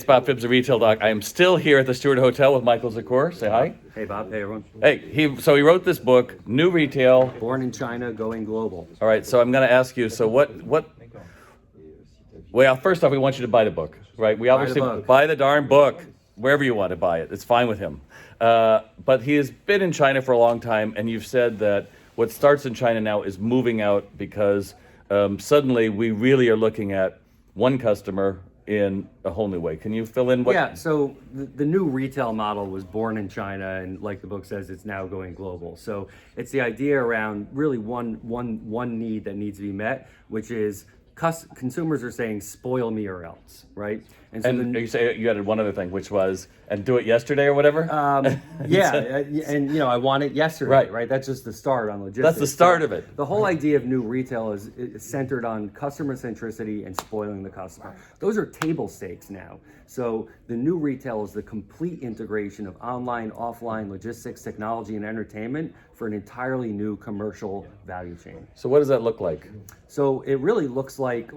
it's Bob Phibbs of Retail Doc. I am still here at the Stewart Hotel with Michael Zakkour. Say hi. Hey Bob, hey everyone. Hey, he wrote this book, New Retail. Born in China, going global. All right, so I'm going to ask you, so what, well, first off, we want you to buy the book, right? We obviously buy the darn book, wherever you want to buy it. It's fine with him. But he has been in China for a long time, and you've said that what starts in China now is moving out because suddenly we really are looking at one customer in a whole new way. Can you fill in what? Yeah, so the new retail model was born in China, and like the book says, it's now going global. So it's the idea around really one need that needs to be met, which is consumers are saying, spoil me or else, right? So you say you added one other thing, which was, and do it yesterday or whatever? Yeah, and I want it yesterday, right? That's just the start on logistics. That's the start of it. The whole idea of new retail is centered on customer centricity and spoiling the customer. Those are table stakes now. So the new retail is the complete integration of online, offline, logistics, technology, and entertainment for an entirely new commercial value chain. So what does that look like? So it really looks like,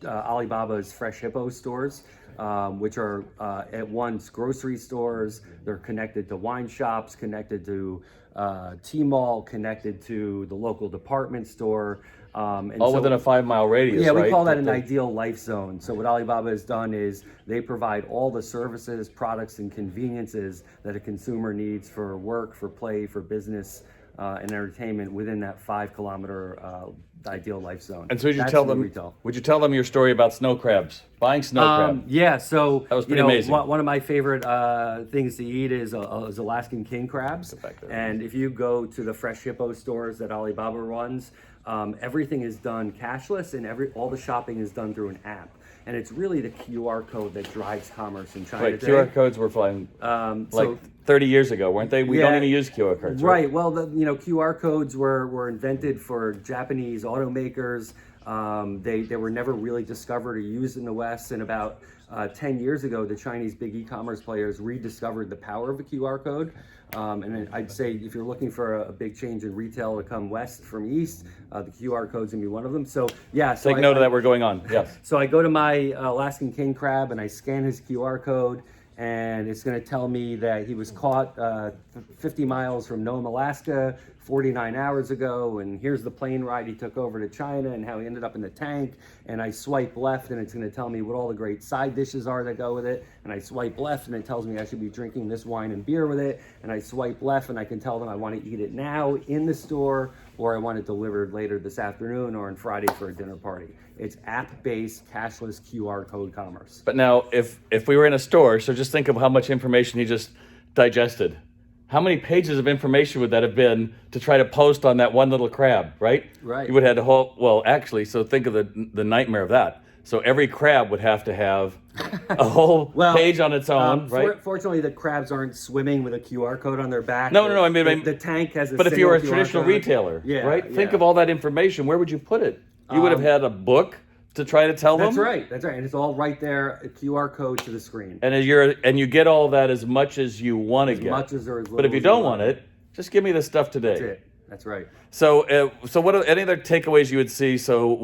Alibaba's Fresh Hippo stores, which are at once grocery stores. They're connected to wine shops, connected to Tmall, connected to the local department store. Within a 5-mile radius, yeah, right? We call that an ideal life zone. So what Alibaba has done is they provide all the services, products, and conveniences that a consumer needs for work, for play, for business, and entertainment within that 5-kilometer ideal life zone. And so would you tell them your story about snow crabs, buying snow crab? Yeah, so that was pretty amazing. One of my favorite things to eat is Alaskan king crabs. And if you go to the Fresh Hippo stores that Alibaba runs, everything is done cashless, and all the shopping is done through an app. And it's really the QR code that drives commerce in China. Right, QR codes were flying 30 years ago, weren't they? We don't even use QR codes. Right. Well, QR codes were invented for Japanese automakers. They were never really discovered or used in the West. And about 10 years ago, the Chinese big e-commerce players rediscovered the power of a QR code. And I'd say if you're looking for a big change in retail to come west from east, the QR code's gonna be one of them. So yeah. So take note of that. We're going on. Yes. So I go to my Alaskan king crab and I scan his QR code, and it's going to tell me that he was caught 50 miles from Nome, Alaska, 49 hours ago, and here's the plane ride he took over to China and how he ended up in the tank. And I swipe left, and it's going to tell me what all the great side dishes are that go with it. And I swipe left, and it tells me I should be drinking this wine and beer with it. And I swipe left, and I can tell them I want to eat it now in the store, or I want it delivered later this afternoon or on Friday for a dinner party. It's app-based, cashless QR code commerce. But now, if we were in a store, so just think of how much information he just digested. How many pages of information would that have been to try to post on that one little crab, right? Right. You would have had a whole, so think of the nightmare of that. So every crab would have to have a whole page on its own, right? Fortunately, the crabs aren't swimming with a QR code on their back. No. I mean, the tank has a But if you were a QR traditional code. retailer, right? Think of all that information. Where would you put it? You would have had a book to try to tell them. That's right, and it's all right there, a QR code to the screen. And you get all that as much as you want to get. As much as or as little. But if you don't want it, just give me the stuff today. That's it. That's right. So what are any other takeaways you would see? So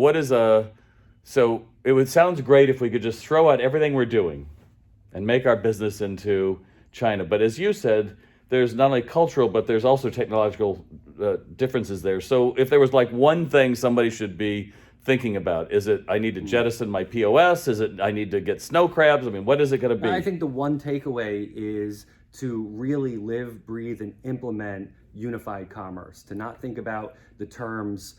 it sounds great if we could just throw out everything we're doing and make our business into China. But as you said, there's not only cultural, but there's also technological differences there. So if there was like one thing somebody should be thinking about, is it I need to jettison my POS? Is it I need to get snow crabs? I mean, what is it going to be? I think the one takeaway is to really live, breathe, and implement unified commerce. To not think about the terms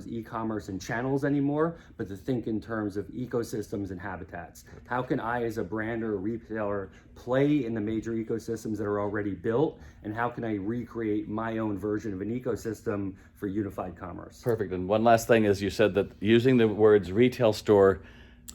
e-commerce and channels anymore, but to think in terms of ecosystems and habitats. How can I, as a brand or a retailer, play in the major ecosystems that are already built, and how can I recreate my own version of an ecosystem for unified commerce? Perfect. And one last thing is, you said that using the words retail store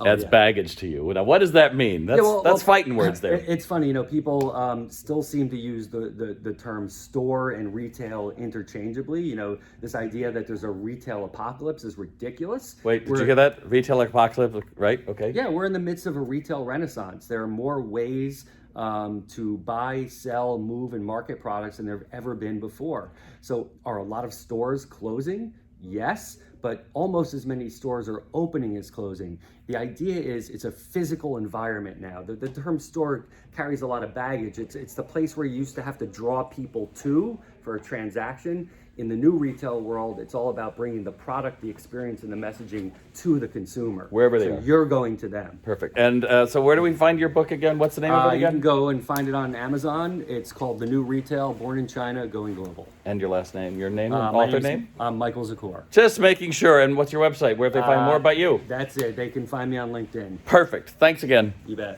adds baggage to you. Now, what does that mean? That's fighting words there. It's funny, people still seem to use the term store and retail interchangeably. This idea that there's a retail apocalypse is ridiculous. Wait, did you hear that? Retail apocalypse, right? Okay. Yeah, we're in the midst of a retail renaissance. There are more ways to buy, sell, move, and market products than there have ever been before. So are a lot of stores closing? Yes, but almost as many stores are opening as closing. The idea is it's a physical environment now. The term store carries a lot of baggage. It's the place where you used to have to draw people to for a transaction. In the new retail world, it's all about bringing the product, the experience, and the messaging to the consumer. Wherever they so are. You're going to them. Perfect. And so where do we find your book again? What's the name of it You again? can go and find it on Amazon. It's called The New Retail, Born in China, Going Global. And your last name, your name, My author name's- name? I'm Michael Zakkour. Just making sure. And what's your website? Where if they find more about you? That's it. They can find me on LinkedIn. Perfect. Thanks again. You bet.